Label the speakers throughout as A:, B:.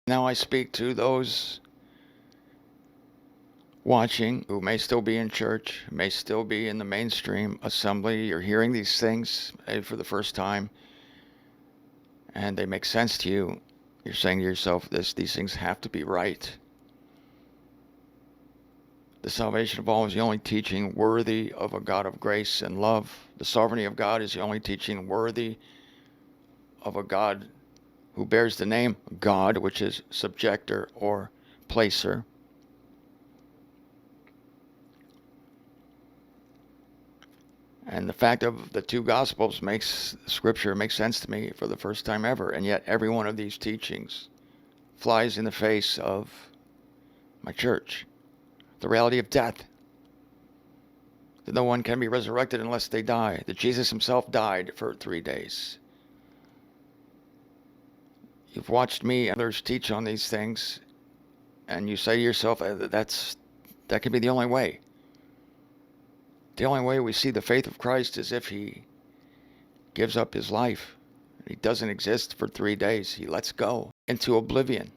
A: Now I speak to those watching who may still be in church, may still be in the mainstream assembly. You're hearing these things maybe for the first time, and they make sense to you. You're saying to yourself, these things have to be right. The salvation of all is the only teaching worthy of a God of grace and love. The sovereignty of God is the only teaching worthy of a God who bears the name God, which is subjector or placer. And the fact of the two Gospels makes Scripture makes sense to me for the first time ever. And yet every one of these teachings flies in the face of my church. The reality of death. That no one can be resurrected unless they die. That Jesus himself died for 3 days. You've watched me and others teach on these things, and you say to yourself, that could be the only way. The only way we see the faith of Christ is if he gives up his life. He doesn't exist for 3 days. He lets go into oblivion.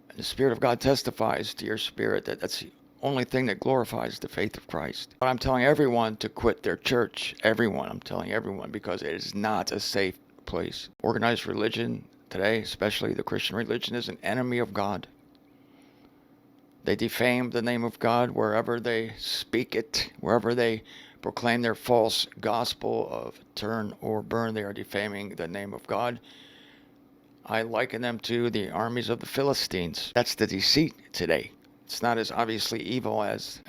A: And the Spirit of God testifies to your spirit that that's the only thing that glorifies the faith of Christ. But I'm telling everyone to quit their church. Everyone. I'm telling everyone, because it is not a safe place. Organized religion today, especially the Christian religion, is an enemy of God. They defame the name of God wherever they speak it, wherever they proclaim their false gospel of turn or burn. They are defaming the name of God. I liken them to the armies of the Philistines. That's the deceit today. It's not as obviously evil as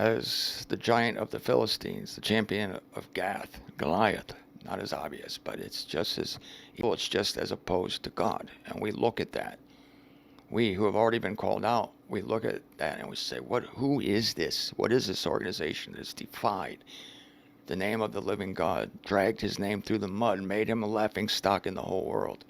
A: the giant of the Philistines, the champion of Gath, Goliath. Not as obvious, but it's just as evil. It's just as opposed to God. And we look at that. We who have already been called out, we look at that and we say, who is this? What is this organization that's defied the name of the living God, dragged his name through the mud, made him a laughing stock in the whole world?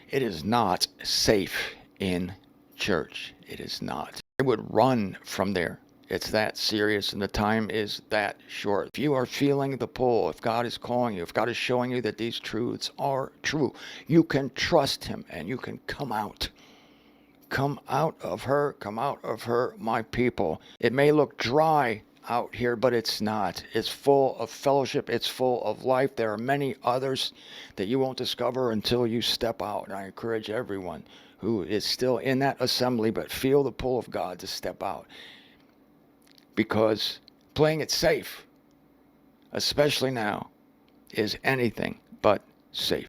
A: It is not safe in church. It is not. I would run from there. It's that serious, and the time is that short. If you are feeling the pull, if God is calling you, if God is showing you that these truths are true, you can trust him and you can come out. Come out of her, my people. It may look dry out here, but it's not. It's full of fellowship. It's full of life. There are many others that you won't discover until you step out. And I encourage everyone who is still in that assembly but feel the pull of God to step out. Because playing it safe, especially now, is anything but safe.